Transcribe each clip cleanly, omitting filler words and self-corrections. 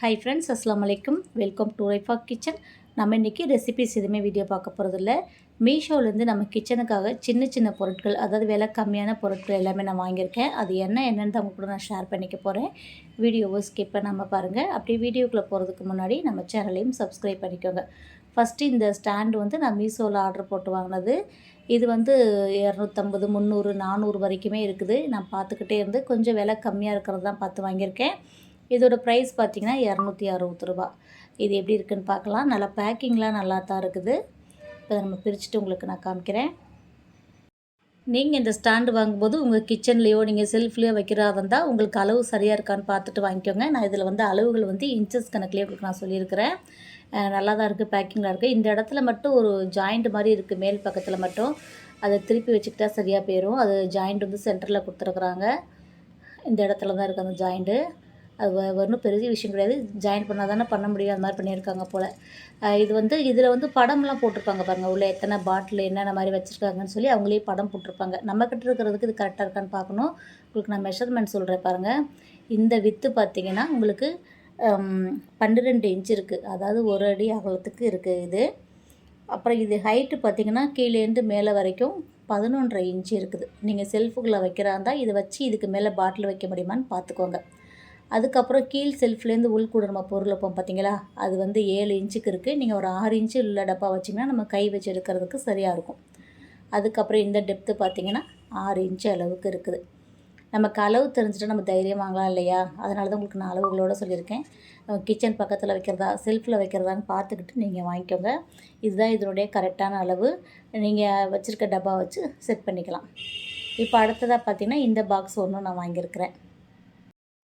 Hi friends, அஸ்ஸலாமு அலைக்கும். Welcome to Raifa kitchen. நம்ம இன்றைக்கி ரெசிபிஸ் எதுவுமே வீடியோ பார்க்க போகிறதில்ல. மீஷோலேருந்து நம்ம கிச்சனுக்காக சின்ன சின்ன பொருட்கள், அதாவது விலை கம்மியான பொருட்கள் எல்லாமே நான் வாங்கியிருக்கேன். அது என்னென்னு தான் கூட நான் ஷேர் பண்ணிக்க போகிறேன். வீடியோவை ஸ்கிப் பண்ணாமல் பாருங்கள். அப்படியே வீடியோக்குள்ளே போகிறதுக்கு முன்னாடி நம்ம சேனலையும் சப்ஸ்கிரைப் பண்ணிக்கோங்க. ஃபஸ்ட்டு இந்த ஸ்டாண்டு வந்து நான் மீஷோவில் ஆர்டர் போட்டு வாங்கினது. இது வந்து 250, 300, 400 வரைக்குமே இருக்குது. நான் பார்த்துக்கிட்டே இருந்து கொஞ்சம் விலை கம்மியாக இருக்கிறது தான் பார்த்து வாங்கியிருக்கேன். இதோட ப்ரைஸ் பார்த்திங்கன்னா ரூ. 260. இது எப்படி இருக்குதுன்னு பார்க்கலாம். நல்லா பேக்கிங்லாம் நல்லா தான் இருக்குது. இப்போ நம்ம பிரிச்சுட்டு உங்களுக்கு நான் காமிக்கிறேன். நீங்கள் இந்த ஸ்டாண்டு வாங்கும்போது உங்கள் கிச்சன்லேயோ நீங்கள் செல்ஃப்லேயோ வைக்கிறதா இருந்தால் உங்களுக்கு அளவு சரியாக இருக்கான்னு பார்த்துட்டு வாங்கிக்கோங்க. நான் இதில் வந்து அளவுகள் வந்து இன்ச்சஸ் கணக்குலேயே உங்களுக்கு நான் சொல்லியிருக்கிறேன். நல்லா தான் இருக்குது, பேக்கிங்காக இருக்குது. இந்த இடத்துல மட்டும் ஒரு ஜாயிண்ட் மாதிரி இருக்குது, மேல் பக்கத்தில் மட்டும். அதை திருப்பி வச்சுக்கிட்டா சரியாக போயிடும். அது ஜாயிண்ட் வந்து சென்டரில் கொடுத்துருக்குறாங்க. இந்த இடத்துல தான் இருக்குது அந்த ஜாயிண்ட்டு. அது ஒன்றும் பெரிய விஷயம் கிடையாது. ஜாயின் பண்ணால் தானே பண்ண முடியும், அது மாதிரி பண்ணியிருக்காங்க போல். இது வந்து இதில் வந்து படம்லாம் போட்டிருப்பாங்க பாருங்கள். உள்ளே எத்தனை பாட்டில் என்னென்ன மாதிரி வச்சுருக்காங்கன்னு சொல்லி அவங்களே படம் போட்டிருப்பாங்க. நம்மக்கிட்ட இருக்கிறதுக்கு இது கரெக்டாக இருக்கான்னு பார்க்கணும். உங்களுக்கு நான் மெஷர்மெண்ட் சொல்கிறேன் பாருங்கள். இந்த வித்து பார்த்திங்கன்னா உங்களுக்கு 12 இன்ச் இருக்குது. அதாவது 1 அடி அகலத்துக்கு இருக்குது இது. அப்புறம் இது ஹைட்டு பார்த்திங்கன்னா கீழேருந்து மேலே வரைக்கும் 11.5 இன்ச்சு இருக்குது. நீங்கள் செல்ஃபுக்குள்ளே வைக்கிறா இருந்தால் இதை வச்சு இதுக்கு மேலே பாட்டில் வைக்க முடியுமான்னு பார்த்துக்கோங்க. அதுக்கப்புறம் கீழ் செல்ஃப்லேருந்து உள்கூட நம்ம பொருள் வைப்போம் பார்த்திங்களா, அது வந்து 7 இன்ச்சுக்கு இருக்குது. நீங்கள் ஒரு 6 இன்ச்சு உள்ள டப்பா வச்சிங்கன்னா நம்ம கை வச்சு எடுக்கிறதுக்கு சரியாக இருக்கும். அதுக்கப்புறம் இந்த டெப்த்து பார்த்திங்கன்னா 6 இன்ச்சு அளவுக்கு இருக்குது. நமக்கு அளவு தெரிஞ்சுட்டு நம்ம தைரியம் வாங்கலாம் இல்லையா? அதனால தான் உங்களுக்கு நான் அளவுகளோடு சொல்லியிருக்கேன். கிச்சன் பக்கத்தில் வைக்கிறதா செல்ஃபில் வைக்கிறதான்னு பார்த்துக்கிட்டு நீங்கள் வாங்கிக்கோங்க. இதுதான் இதனுடைய கரெக்டான அளவு. நீங்கள் வச்சுருக்க டப்பா வச்சு செட் பண்ணிக்கலாம். இப்போ அடுத்ததாக பார்த்திங்கன்னா இந்த பாக்ஸ் ஒன்று நான் வாங்கியிருக்கிறேன்.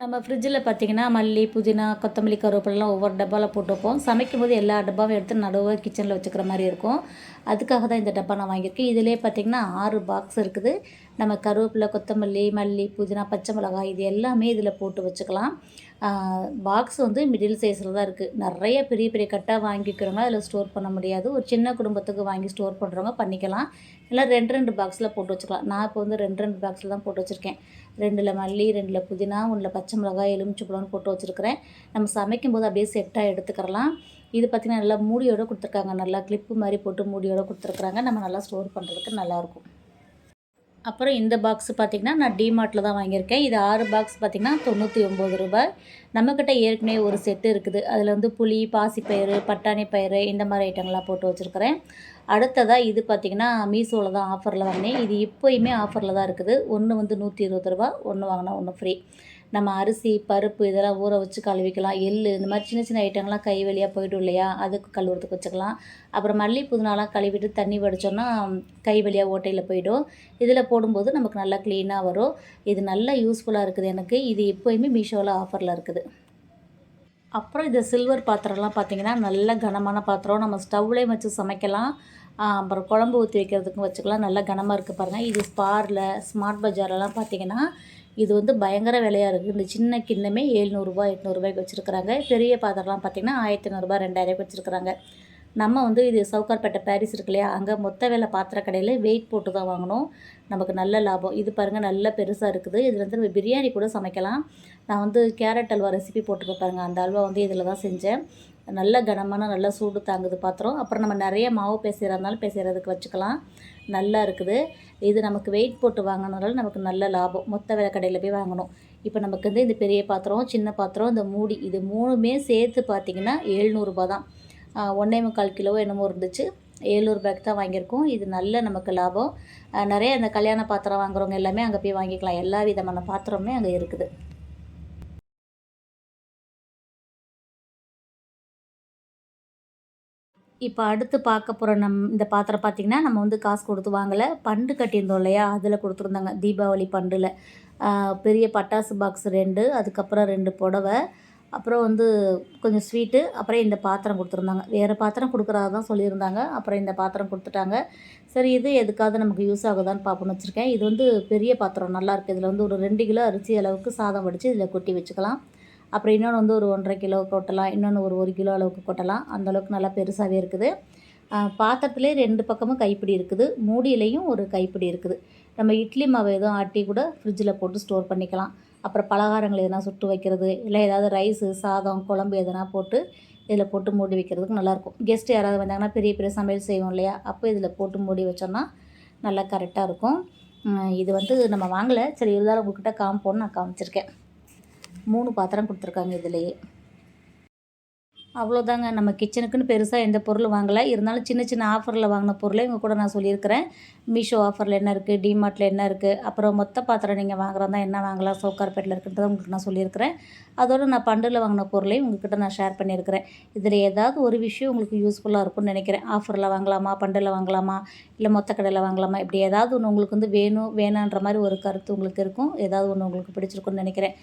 நம்ம ஃப்ரிட்ஜில் பார்த்திங்கன்னா மல்லி, புதினா, கொத்தமல்லி, கருவேப்பிலெலாம் ஒவ்வொரு டப்பாவில் போட்டு வைப்போம். சமைக்கும் போது எல்லா டப்பாவும் எடுத்து நடுவாக கிச்சனில் வச்சுக்கிற மாதிரி இருக்கும். அதுக்காக தான் இந்த டப்பா நான் வாங்கியிருக்கேன். இதிலே பார்த்திங்கன்னா 6 பாக்ஸ் இருக்குது. நம்ம கருவேப்பிலை, கொத்தமல்லி, மல்லி, புதினா, பச்சை மிளகாய் இது எல்லாமே இதில் போட்டு வச்சுக்கலாம். பாக்ஸ் வந்து மிடில் சைஸில் தான் இருக்குது. நிறைய பெரிய பெரிய கட்டாக வாங்கிக்கிறவங்க அதில் ஸ்டோர் பண்ண முடியாது. ஒரு சின்ன குடும்பத்துக்கு வாங்கி ஸ்டோர் பண்ணுறவங்க பண்ணிக்கலாம். இல்லை 2 பாக்ஸில் போட்டு வச்சுக்கலாம். நான் இப்போ வந்து 2 பாக்ஸில் தான் போட்டு வச்சுருக்கேன். 2ல் மல்லி, 2ல் புதினா, 1ல் பச்சை மிளகாய், எலுமிச்சைப்பழம்னு போட்டு வச்சுருக்கிறேன். நம்ம சமைக்கும்போது அப்படியே செட்டாக எடுத்துக்கிறலாம். இது பார்த்திங்கன்னா நல்லா மூடியோடு கொடுத்துருக்காங்க. நல்லா கிளிப்பு மாதிரி போட்டு மூடியோடு கொடுத்துருக்குறாங்க. நம்ம நல்லா ஸ்டோர் பண்ணுறதுக்கு நல்லாயிருக்கும். அப்புறம் இந்த பாக்ஸ் பார்த்திங்கன்னா நான் டிமார்ட்டில் தான் வாங்கியிருக்கேன். இது 6 பாக்ஸ் பார்த்திங்கன்னா ரூ. 99. நம்மக்கிட்ட ஏற்கனவே ஒரு செட்டு இருக்குது. அதில் வந்து புளி, பாசிப்பயிறு, பட்டாணி பயிறு இந்த மாதிரி ஐட்டங்கள்லாம் போட்டு வச்சுருக்கிறேன். அடுத்ததாக இது பார்த்திங்கன்னா மீஷோவில் தான் ஆஃபரில் வாங்கினேன். இது இப்போயுமே ஆஃபரில் தான் இருக்குது. ஒன்று வந்து ரூ. 120, ஒன்று வாங்கினா ஒன்று ஃப்ரீ. நம்ம அரிசி, பருப்பு இதெல்லாம் ஊற வச்சு கழுவிக்கலாம். எள்ளு இந்த மாதிரி சின்ன சின்ன ஐட்டங்கள்லாம் கை வழியாக போய்டும் இல்லையா, அதுக்கு கழுவுறதுக்கு வச்சுக்கலாம். அப்புறம் மல்லி, புதினாலாம் கழுவிட்டு தண்ணி வடித்தோன்னா கை வழியாக ஓட்டையில் போய்டும். இதில் போடும்போது நமக்கு நல்லா க்ளீனாக வரும். இது நல்லா யூஸ்ஃபுல்லாக இருக்குது எனக்கு. இது எப்போயுமே மீஷோவில் ஆஃபரில் இருக்குது. அப்புறம் இந்த சில்வர் பாத்திரம்லாம் பார்த்திங்கன்னா நல்ல கனமான பாத்திரம். நம்ம ஸ்டவ்லேயும் வச்சு சமைக்கலாம். அப்புறம் குழம்பு ஊற்றி வைக்கிறதுக்கும் வச்சுக்கலாம். நல்லா கனமாக இருக்குது பாருங்கள். இது ஸ்பாரில், ஸ்மார்ட் பஜாரெல்லாம் பார்த்திங்கன்னா இது வந்து பயங்கர விலையாக இருக்குது. இந்த சின்ன கிண்ணமே ரூ. 700, 800 வச்சுருக்குறாங்க. பெரிய பாத்திரம்லாம் பார்த்திங்கன்னா ரூ. 1500, 2000 வச்சுருக்குறாங்க. நம்ம வந்து இது சவுகார்பேட்டை பாரிஸ் இருக்கு இல்லையா, அங்கே மொத்த விலை பாத்திர கடையில் வெயிட் போட்டு தான் வாங்கணும். நமக்கு நல்ல லாபம். இது பாருங்கள் நல்ல பெருசாக இருக்குது. இதில் வந்து நம்ம பிரியாணி கூட சமைக்கலாம். நான் வந்து கேரட் அல்வா ரெசிபி போட்டுருப்பேன் பாருங்கள். அந்த அல்வா வந்து இதில் தான் செஞ்சேன். நல்ல கனமான நல்ல சூடு தாங்குது பாத்திரம். அப்புறம் நம்ம நிறைய மாவு பேசுகிறதுனாலும் பேசுகிறதுக்கு வச்சுக்கலாம். நல்லா இருக்குது. இது நமக்கு வெயிட் போட்டு வாங்கினால நமக்கு நல்ல லாபம். மொத்த விலை கடையில் போய் வாங்கணும். இப்போ நமக்கு வந்து இந்த பெரிய பாத்திரம், சின்ன பாத்திரம், இந்த மூடி இது 3மே சேர்த்து பார்த்திங்கன்னா ரூ. 700 தான். 1.25 கிலோ என்னமோ இருந்துச்சு. ரூ. 700 தான் வாங்கியிருக்கோம். இது நல்ல நமக்கு லாபம். நிறைய அந்த கல்யாண பாத்திரம் வாங்குறவங்க எல்லாமே அங்கே போய் வாங்கிக்கலாம். எல்லா விதமான பாத்திரமே அங்கே இருக்குது. இப்போ அடுத்து பார்க்க போகிற இந்த பாத்திரம் பார்த்திங்கன்னா நம்ம வந்து காசு கொடுத்து வாங்கலை. பண்டு கட்டியிருந்தோம் இல்லையா, அதில் கொடுத்துருந்தாங்க தீபாவளி பண்டில். பெரிய பட்டாசு பாக்ஸ் 2, அதுக்கப்புறம் 2 புடவை, அப்புறம் வந்து கொஞ்சம் ஸ்வீட்டு, அப்புறம் இந்த பாத்திரம் கொடுத்துருந்தாங்க. வேறு பாத்திரம் கொடுக்குறதா தான் சொல்லியிருந்தாங்க. அப்புறம் இந்த பாத்திரம் கொடுத்துட்டாங்க. சரி இது எதுக்காவது நமக்கு யூஸ் ஆகுதான்னு பார்ப்போன்னு வச்சுருக்கேன். இது வந்து பெரிய பாத்திரம் நல்லாயிருக்கு. இதில் வந்து ஒரு 2 கிலோ அரிசி அளவுக்கு சாதம் வடித்து இதில் கொட்டி வச்சுக்கலாம். அப்புறம் இன்னொன்று வந்து ஒரு 1.5 கிலோ கொட்டலாம். இன்னொன்று ஒரு 1 கிலோ அளவுக்கு கொட்டலாம். அந்தளவுக்கு நல்லா பெருசாகவே இருக்குது. பாத்திரத்துலேயே 2 பக்கமும் கைப்பிடி இருக்குது. மூடியிலையும் ஒரு கைப்பிடி இருக்குது. நம்ம இட்லி மாவு எதுவும் ஆட்டி கூட ஃப்ரிட்ஜில் போட்டு ஸ்டோர் பண்ணிக்கலாம். அப்புறம் பலகாரங்கள் எதனா சுட்டு வைக்கிறது, இல்லை ஏதாவது ரைஸு, சாதம், குழம்பு எதனா போட்டு இதில் போட்டு மூடி வைக்கிறதுக்கு நல்லாயிருக்கும். கெஸ்ட்டு யாராவது வந்தாங்கன்னா பெரிய பெரிய சமையல் செய்வோம் இல்லையா, அப்போ இதில் போட்டு மூடி வச்சோன்னா நல்லா கரெக்டாக இருக்கும். இது வந்து நம்ம வாங்கலை, சரி இருந்தாலும் உங்கள்கிட்ட காமிப்போன்னு நான் காமிச்சிருக்கேன். 3 பாத்திரம் கொடுத்துருக்காங்க இதிலேயே. அவ்வளோதாங்க. நம்ம கிச்சனுக்குன்னு பெருசாக எந்த பொருளும் வாங்கலை. இருந்தாலும் சின்ன சின்ன ஆஃபரில் வாங்கின பொருளை இவங்க கூட நான் சொல்லியிருக்கிறேன். மீஷோ ஆஃபரில் என்ன இருக்குது, டிமார்ட்டில் என்ன இருக்குது, அப்புறம் மொத்த பாத்திரம் நீங்கள் வாங்குறதா என்ன வாங்கலாம், சவுகார்பேட்டில் இருக்குன்றதை உங்களுக்கு நான் சொல்லியிருக்கிறேன். அதோடு நான் பண்டில் வாங்கின பொருளையும் உங்கள்கிட்ட நான் ஷேர் பண்ணியிருக்கிறேன். இதில் ஏதாவது ஒரு விஷயம் உங்களுக்கு யூஸ்ஃபுல்லாக இருக்கும்னு நினைக்கிறேன். ஆஃபரில் வாங்கலாமா, பண்டில் வாங்கலாமா, இல்லை மொத்த கடையில் வாங்கலாமா, இப்படி ஏதாவது ஒன்று உங்களுக்கு வந்து வேணும் வேணான்ற மாதிரி ஒரு கருத்து உங்களுக்கு இருக்கும். ஏதாவது ஒன்று உங்களுக்கு பிடிச்சிருக்குன்னு நினைக்கிறேன்.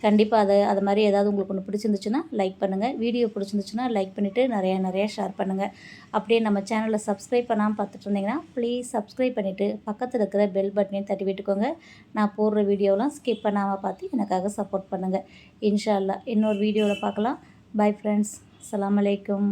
கண்டிப்பாக அது மாதிரி ஏதாவது உங்களுக்கு ஒன்று பிடிச்சிருந்துச்சுன்னா லைக் பண்ணுங்கள். வீடியோ பிடிச்சிருந்துச்சுன்னா லைக் பண்ணிவிட்டு நிறையா ஷேர் பண்ணுங்கள். அப்படியே நம்ம சேனலை சப்ஸ்கிரைப் பண்ணாமல் பார்த்துட்டு இருந்தீங்கன்னா ப்ளீஸ் சப்ஸ்கிரைப் பண்ணிவிட்டு பக்கத்தில் இருக்கிற பெல் பட்டனையும் தட்டி விட்டுக்கோங்க. நான் போடுற வீடியோலாம் ஸ்கிப் பண்ணாமல் பார்த்து எனக்காக சப்போர்ட் பண்ணுங்கள். இன்ஷா அல்லாஹ் இன்னொரு வீடியோவில் பார்க்கலாம். Bye friends. அஸ்ஸலாமு அலைக்கும்.